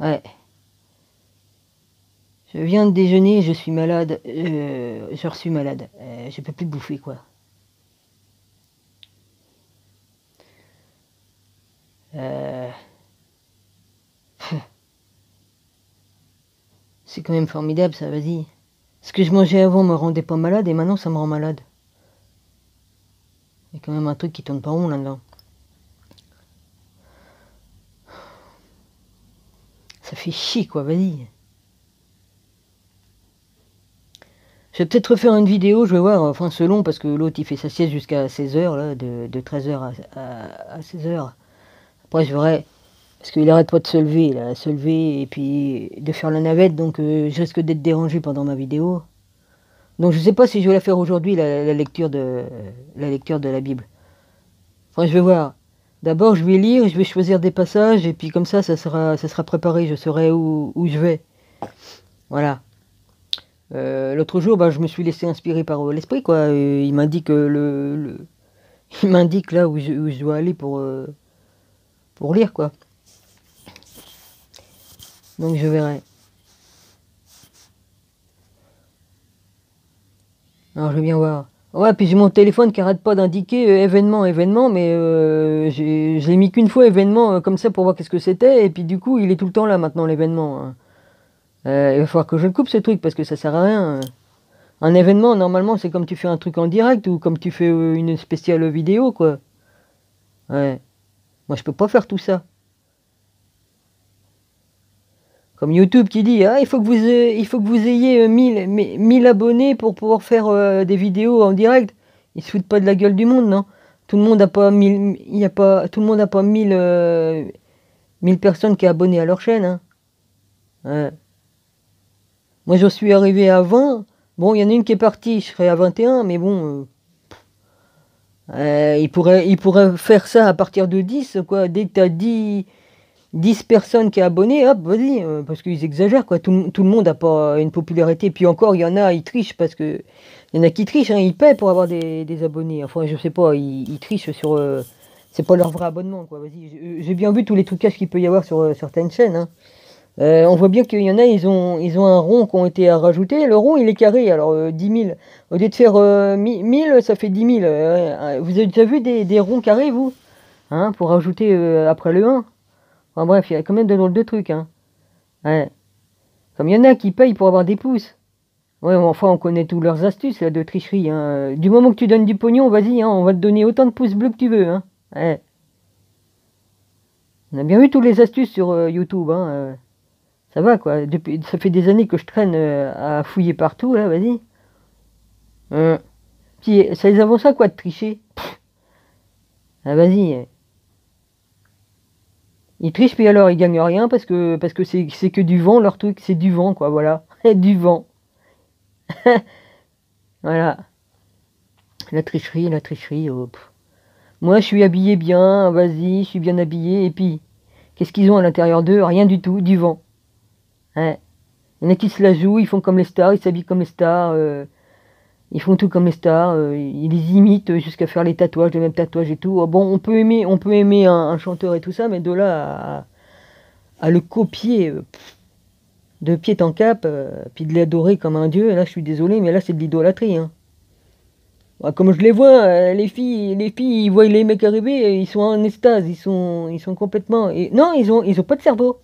Ouais. Je viens de déjeuner, je suis malade. Je suis malade. Je peux plus bouffer, quoi. Euh, c'est quand même formidable, ça, vas-y. Ce que je mangeais avant me rendait pas malade et maintenant ça me rend malade. Il y a quand même un truc qui tourne pas rond là-dedans. Ça fait chier, quoi, vas-y. Je vais peut-être refaire une vidéo, je vais voir, enfin selon, parce que l'autre il fait sa sieste jusqu'à 16 h là, de 13 h à 16 h. Après je verrai, parce qu'il arrête pas de se lever, là, se lever et puis de faire la navette, donc je risque d'être dérangé pendant ma vidéo. Donc je sais pas si je vais la faire aujourd'hui, la lecture de la Bible. Enfin je vais voir. D'abord je vais lire, je vais choisir des passages, et puis comme ça sera préparé, je saurai où je vais. Voilà. L'autre jour, bah, je me suis laissé inspirer par l'esprit, quoi. Et il m'indique il m'indique là où je dois aller pour lire, quoi. Donc je verrai. Alors je vais bien voir. Ouais, puis j'ai mon téléphone qui arrête pas d'indiquer événement, événement, mais je l'ai mis qu'une fois événement comme ça pour voir qu'est-ce que c'était, et puis du coup il est tout le temps là maintenant l'événement, hein. Il va falloir que je le coupe ce truc parce que ça sert à rien. Un événement normalement c'est comme tu fais un truc en direct ou comme tu fais une spéciale vidéo, quoi. Ouais. Moi je peux pas faire tout ça. Comme YouTube qui dit ah il faut que vous ayez 1000 abonnés pour pouvoir faire des vidéos en direct. Ils se foutent pas de la gueule du monde, non? Tout le monde a pas 1000, il y a pas tout le monde a pas 1000 personnes qui sont abonnées à leur chaîne, hein. Ouais. Moi j'en suis arrivé à 20. Bon, il y en a une qui est partie, je serai à 21, mais bon, il pourrait faire ça à partir de 10, quoi. Dès que tu as 10 personnes qui sont abonnées, hop, vas-y, parce qu'ils exagèrent, quoi. Tout le monde n'a pas une popularité. Puis encore, il y en a, ils trichent parce que. Il y en a qui trichent, hein, ils paient pour avoir des abonnés. Enfin, je sais pas, ils trichent sur. C'est pas leur vrai abonnement, quoi. Vas-y, j'ai bien vu tous les trucages qu'il peut y avoir sur certaines chaînes, hein. On voit bien qu'il y en a, ils ont un rond qui ont été à rajouter. Le rond, il est carré, alors 10 000. Au lieu de faire 1000, ça fait 10 000. Vous avez déjà vu des ronds carrés, vous? Hein, pour rajouter après le 1. Enfin bref, il y a quand même de drôles de trucs, hein. Ouais. Comme il y en a qui payent pour avoir des pouces. Ouais, enfin, on connaît toutes leurs astuces là, de tricherie, hein. Du moment que tu donnes du pognon, vas-y, hein, on va te donner autant de pouces bleus que tu veux, hein. Ouais. On a bien vu toutes les astuces sur YouTube, hein. Ça va, quoi. Depuis, ça fait des années que je traîne à fouiller partout, là, vas-y. Euh, Puis, ça les avance ça, quoi, de tricher. Ah, vas-y. Ils trichent, puis alors, ils gagnent rien parce que c'est que du vent, leur truc. C'est du vent, quoi, voilà. Du vent. Voilà. La tricherie. Oh, pff. Moi, je suis habillé bien, vas-y, je suis bien habillé. Et puis, qu'est-ce qu'ils ont à l'intérieur d'eux? Rien du tout, du vent. Ouais. Il y en a qui se la jouent, ils font comme les stars, ils s'habillent comme les stars, ils font tout comme les stars, ils les imitent jusqu'à faire les tatouages, les mêmes tatouages et tout. Bon, on peut aimer un chanteur et tout ça, mais de là à le copier de pied en cap, puis de l'adorer comme un dieu, là, je suis désolé, mais là, c'est de l'idolâtrie, hein. Ouais, comme je les vois, les filles, ils voient les mecs arriver, ils sont en extase, ils sont complètement. Non, ils ont pas de cerveau.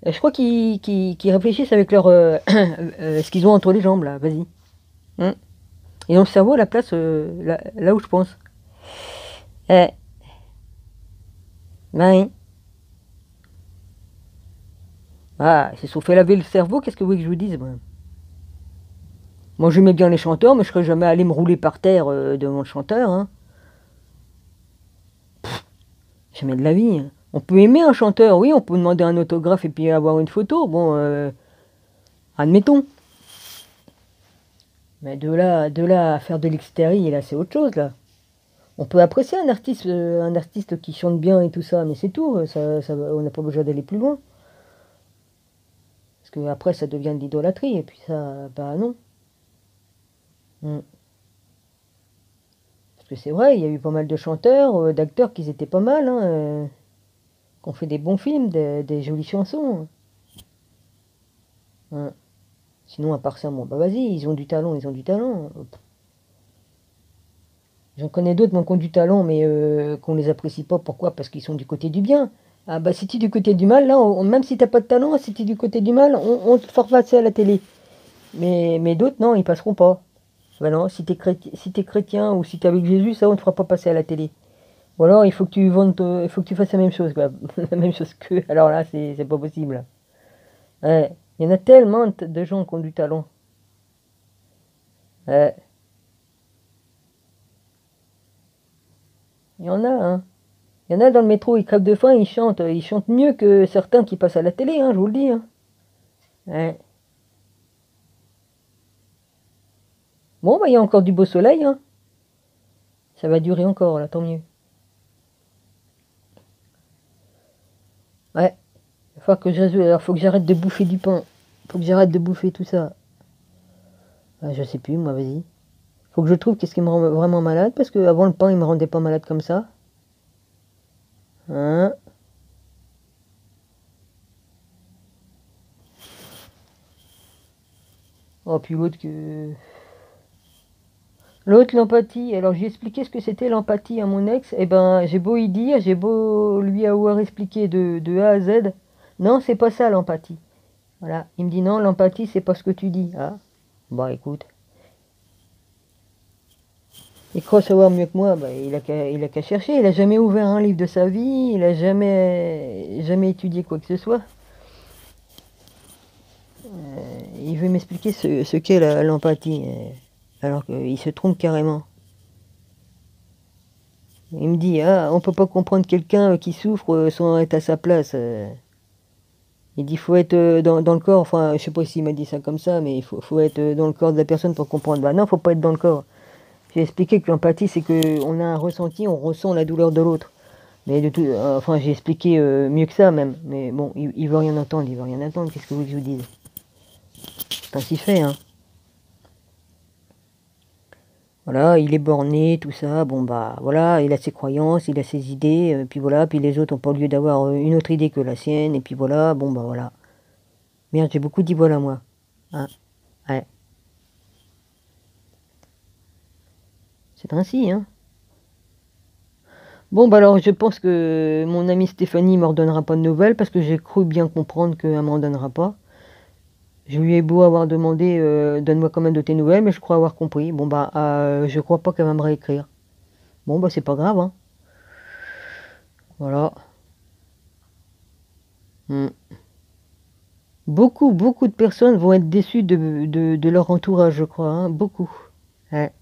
Je crois qu'ils réfléchissent avec leur, ce qu'ils ont entre les jambes là. Vas-y. Hein. Ils ont le cerveau à la place, là où je pense. Eh, ben oui. Ah, ils se sont fait laver le cerveau. Qu'est-ce que vous voulez que je vous dise, moi, j'aimais bien les chanteurs, mais je serais jamais allé me rouler par terre devant le chanteur, hein. Jamais de la vie, hein. On peut aimer un chanteur, oui, on peut demander un autographe et puis avoir une photo. Bon, admettons. Mais de là à faire de l'extérieur, là, c'est autre chose, là. On peut apprécier un artiste qui chante bien et tout ça, mais c'est tout. On n'a pas besoin d'aller plus loin. Parce que après, ça devient de l'idolâtrie, et puis ça, bah non. Mm. Parce que c'est vrai, il y a eu pas mal de chanteurs, d'acteurs qui étaient pas mal, hein, qui ont fait des bons films, des jolies chansons. Hein. Sinon, à part ça, bon, bah vas-y, ils ont du talent, ils ont du talent. J'en connais d'autres, qui ont du talent, mais qu'on les apprécie pas. Pourquoi? Parce qu'ils sont du côté du bien. Ah bah si tu es du côté du mal, là, même si t'as pas de talent, si tu es du côté du mal, on te fera passer à la télé. Mais d'autres, non, ils passeront pas. Bah non, si t'es chrétien ou si t'es avec Jésus, ça, on te fera pas passer à la télé. Ou alors, il faut que tu vendes, il faut que tu fasses la même chose, quoi. La même chose qu'eux. Alors là, c'est pas possible. Ouais. Il y en a tellement de gens qui ont du talent. Ouais. Il y en a, hein. Il y en a dans le métro, ils crèvent de faim, ils chantent mieux que certains qui passent à la télé, hein, je vous le dis. Hein. Ouais. Bon, bah, il y a encore du beau soleil, hein. Ça va durer encore, là, tant mieux. Ouais. Faut que j'arrête de bouffer du pain. Faut que j'arrête de bouffer tout ça. Ah, je sais plus, moi, vas-y. Faut que je trouve qu'est-ce qui me rend vraiment malade, parce que avant le pain, il me rendait pas malade comme ça. Hein? Oh, puis l'autre que... L'autre, l'empathie. Alors, j'ai expliqué ce que c'était l'empathie à mon ex. Eh ben, j'ai beau y dire, j'ai beau lui avoir expliqué de A à Z. Non, c'est pas ça l'empathie. Voilà. Il me dit non, l'empathie, c'est pas ce que tu dis. Ah, bah écoute. Il croit savoir mieux que moi, bah, il a qu'à chercher. Il a jamais ouvert un livre de sa vie, il a jamais étudié quoi que ce soit. Il veut m'expliquer ce qu'est l'empathie, alors qu'il se trompe carrément. Il me dit, ah, on peut pas comprendre quelqu'un qui souffre sans être à sa place. Il dit, faut être dans le corps, enfin, je sais pas s'il m'a dit ça comme ça, mais faut être dans le corps de la personne pour comprendre. Bah non, faut pas être dans le corps. J'ai expliqué que l'empathie, c'est que on a un ressenti, on ressent la douleur de l'autre. Mais de tout, enfin, j'ai expliqué mieux que ça même. Mais bon, il veut rien entendre, il veut rien entendre. Qu'est-ce que vous voulez que je vous dise? C'est ainsi fait, hein. Voilà, il est borné, tout ça. Bon bah voilà, il a ses croyances, il a ses idées, puis voilà, puis les autres ont pas lieu d'avoir une autre idée que la sienne, et puis voilà, bon bah voilà. Merde, j'ai beaucoup dit voilà moi. Hein, ouais, c'est ainsi, hein. Bon bah alors je pense que mon amie Stéphanie me redonnera pas de nouvelles parce que j'ai cru bien comprendre qu'elle m'en donnera pas. Je lui ai beau avoir demandé donne-moi quand même de tes nouvelles, mais je crois avoir compris. Bon bah je crois pas qu'elle va me réécrire. Bon bah c'est pas grave, hein. Voilà. Hmm. Beaucoup de personnes vont être déçues de leur entourage, je crois, hein. Beaucoup. Ouais.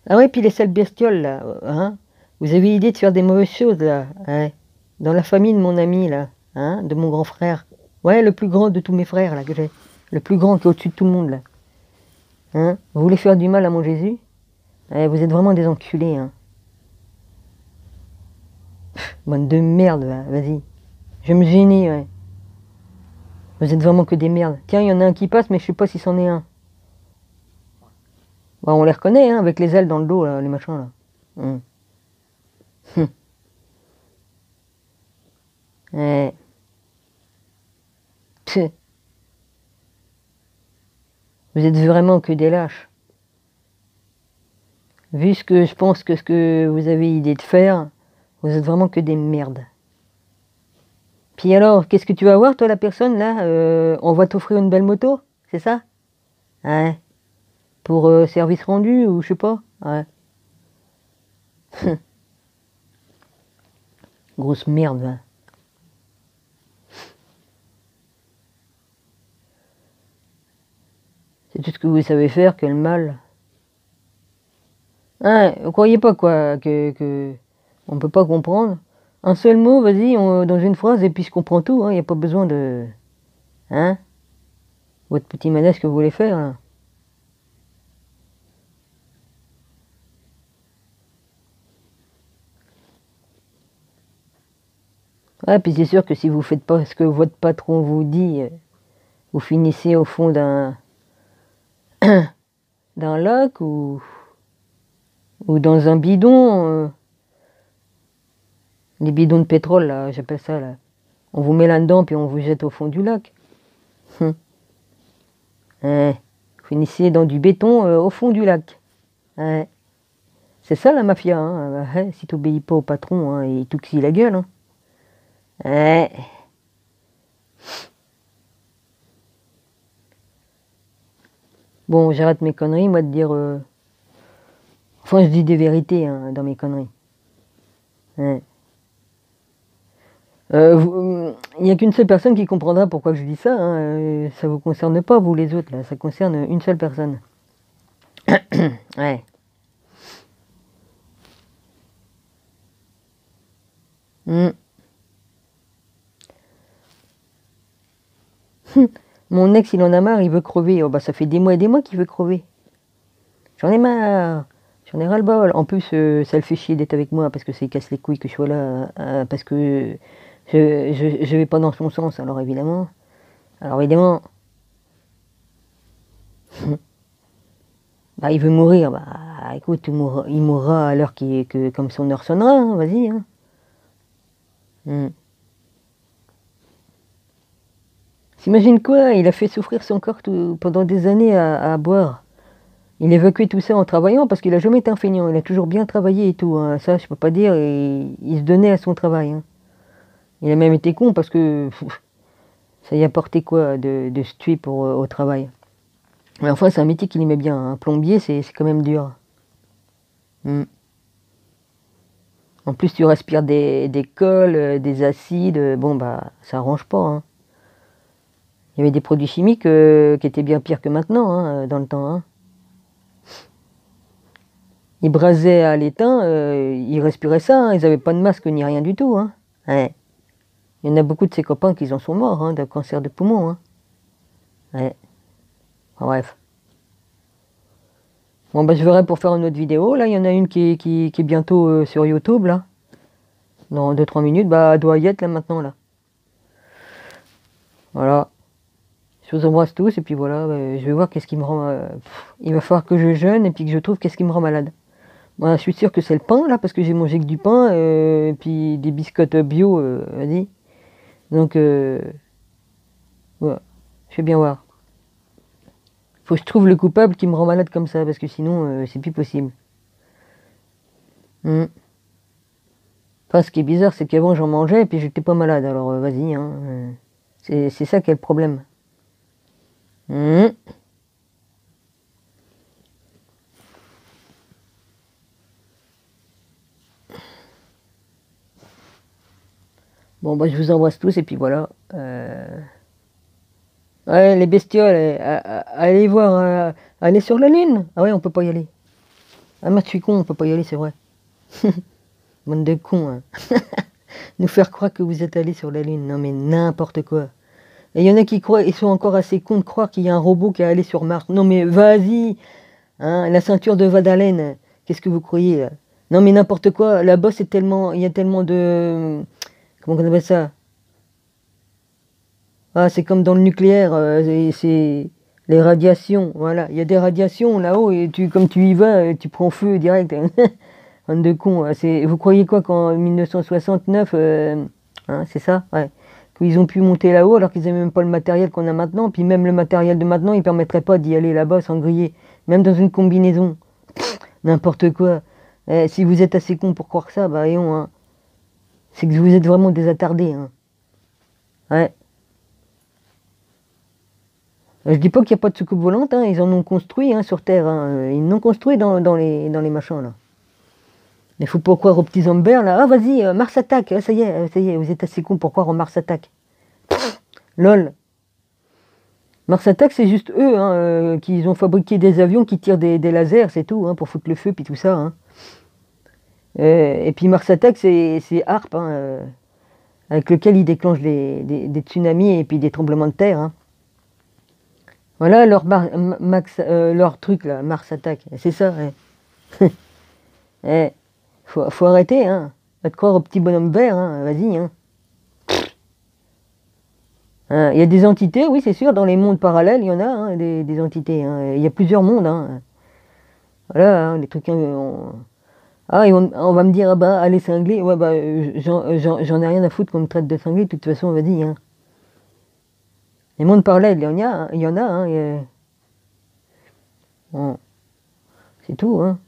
Ah ouais, puis les sales bestioles là, hein. Vous avez l'idée de faire des mauvaises choses là, ouais. Dans la famille de mon ami là, hein, de mon grand frère. Ouais, le plus grand de tous mes frères là que j'ai. Le plus grand qui est au-dessus de tout le monde là. Hein? Vous voulez faire du mal à mon Jésus? Ouais, vous êtes vraiment des enculés, hein. Bande de merde, là, vas-y. Je vais me gêner, ouais. Vous êtes vraiment que des merdes. Tiens, il y en a un qui passe, mais je sais pas si c'en est un. Bah, on les reconnaît, hein, avec les ailes dans le dos, là, les machins, là. Hum. Ouais. Pff, vous êtes vraiment que des lâches. Vu ce que je pense que ce que vous avez idée de faire, vous êtes vraiment que des merdes. Puis alors, qu'est-ce que tu vas voir, toi, la personne, là? On va t'offrir une belle moto, c'est ça? Ouais. Pour service rendu, ou je sais pas? Ouais. Grosse merde, va. C'est tout ce que vous savez faire, quel mal. Ah, vous croyez pas quoi, que on peut pas comprendre? Un seul mot, vas-y, dans une phrase, et puis je comprends tout, hein, y a pas besoin de... Hein? Votre petit manège que vous voulez faire, là. Ouais, puis c'est sûr que si vous faites pas ce que votre patron vous dit, vous finissez au fond d'un lac ou dans un bidon, les bidons de pétrole, là, j'appelle ça, là. On vous met là-dedans, puis on vous jette au fond du lac. Hum. Ouais. Finissez dans du béton au fond du lac. Ouais. C'est ça la mafia, hein. Ouais, si t'obéis pas au patron, hein, il t'oxyde la gueule. Hein. Ouais. Bon, j'arrête mes conneries, moi, de dire... Enfin, je dis des vérités hein, dans mes conneries. Ouais. Il n'y a qu'une seule personne qui comprendra pourquoi je dis ça. Hein. Ça vous concerne pas, vous les autres, là. Ça concerne une seule personne. Ouais. Mm. Mon ex, il en a marre, il veut crever. Oh, bah, ça fait des mois et des mois qu'il veut crever. J'en ai marre. J'en ai ras-le-bol. En plus, ça le fait chier d'être avec moi parce que ça lui casse les couilles que je sois là. Parce que je vais pas dans son sens, alors évidemment. Alors évidemment, bah, il veut mourir. Bah écoute, il mourra à l'heure que comme son heure sonnera. Hein, vas-y. Hein. Mm. T'imagines quoi? Il a fait souffrir son corps pendant des années à boire. Il évacuait tout ça en travaillant parce qu'il a jamais été un feignant. Il a toujours bien travaillé et tout. Hein. Ça, je peux pas dire. Il se donnait à son travail. Hein. Il a même été con parce que ça y apportait quoi de se tuer au travail. Mais enfin, c'est un métier qu'il aimait bien. Un plombier, c'est quand même dur. Mm. En plus, tu respires des cols, des acides. Bon, bah, ça arrange pas. Hein. Il y avait des produits chimiques qui étaient bien pires que maintenant, hein, dans le temps. Hein. Ils brasaient à l'étain, ils respiraient ça. Hein. Ils n'avaient pas de masque ni rien du tout. Hein. Ouais. Il y en a beaucoup de ses copains qui en sont morts, hein, d'un cancer de poumon. Hein. Ouais. Enfin, bref. Bon, bah, je verrai pour faire une autre vidéo. Là, il y en a une qui est bientôt sur YouTube, là. Dans 2-3 minutes. Bah, elle doit y être, là, maintenant, là. Voilà. Je vous embrasse tous, et puis voilà. Je vais voir qu'est-ce qui me rend... il va falloir que je jeûne, et puis que je trouve qu'est-ce qui me rend malade. Moi, je suis sûr que c'est le pain, là, parce que j'ai mangé que du pain, et puis des biscottes bio, vas-y. Donc, voilà. Je vais bien voir. Faut que je trouve le coupable qui me rend malade comme ça, parce que sinon, c'est plus possible. Mm. Enfin, ce qui est bizarre, c'est qu'avant j'en mangeais et puis j'étais pas malade. Alors vas-y, hein, c'est ça qui est le problème. Mm. Bon, bah je vous embrasse tous et puis voilà. Ouais, les bestioles, allez voir, allez sur la Lune. Ah ouais, on peut pas y aller. Ah mais je suis con, on peut pas y aller, c'est vrai. Bande de cons, hein. Nous faire croire que vous êtes allés sur la Lune. Non mais n'importe quoi. Et il y en a qui croient, ils sont encore assez cons de croire qu'il y a un robot qui est allé sur Mars. Non mais vas-y, hein, la ceinture de Vadalen, qu'est-ce que vous croyez là? Non mais n'importe quoi, là-bas c'est tellement, il y a tellement de, comment on appelle ça? Ah, c'est comme dans le nucléaire, c'est les radiations, voilà. Il y a des radiations là-haut et comme tu y vas, tu prends feu direct. Bande de cons. Vous croyez quoi qu'en 1969, hein, c'est ça? Ouais. Qu'ils ont pu monter là-haut alors qu'ils n'avaient même pas le matériel qu'on a maintenant. Puis même le matériel de maintenant, il ne permettrait pas d'y aller là-bas sans griller. Même dans une combinaison. N'importe quoi. Si vous êtes assez con pour croire ça, bah voyons, hein. C'est que vous êtes vraiment des attardés. Hein. Ouais. Je dis pas qu'il n'y a pas de soucoupe volante, hein. Ils en ont construit hein, sur Terre. Hein. Ils en ont construit dans les machins là. Il faut pas croire aux petits Humbert là. Ah vas-y, Mars attaque. Ah, ça y est, vous êtes assez con pour croire en Mars attaque. Lol. Mars attaque, c'est juste eux hein, qui ont fabriqué des avions qui tirent des lasers, c'est tout, hein, pour foutre le feu puis tout ça. Hein. Et puis Mars attaque, c'est HARP, hein, avec lequel ils déclenchent des tsunamis et puis des tremblements de terre. Hein. Voilà leur truc là, Mars attaque. C'est ça. Ouais. Faut arrêter, hein. Va te croire au petit bonhomme vert, hein. Vas-y, hein. Il y a des entités, oui, c'est sûr, dans les mondes parallèles, il y en a hein, des entités. Hein. Il y a plusieurs mondes. Hein. Voilà, hein, les trucs. Ah, on va me dire, ah bah, allez cingler. Ouais, bah, j'en ai rien à foutre qu'on me traite de cinglé, de toute façon, vas-y. Hein. Les mondes parallèles, il y en a. Hein, Bon, c'est tout, hein.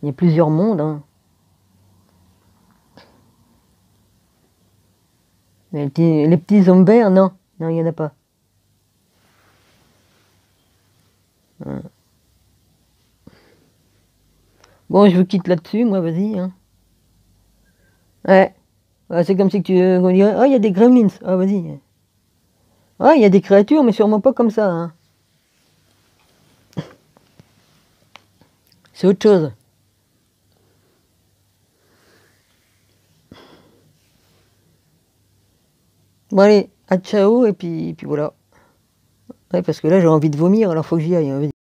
Il y a plusieurs mondes, hein. Mais les petits zombies, non. Non, il n'y en a pas. Hein. Bon, je vous quitte là-dessus, moi, vas-y, hein. Ouais. Ouais, c'est comme si tu on dirait, ah, il y a des gremlins. Ah, vas-y. Ah, il y a des créatures, mais sûrement pas comme ça, hein. C'est autre chose. Bon, allez, à ciao, et puis voilà. Ouais, parce que là, j'ai envie de vomir, alors faut que j'y aille, hein, vas-y.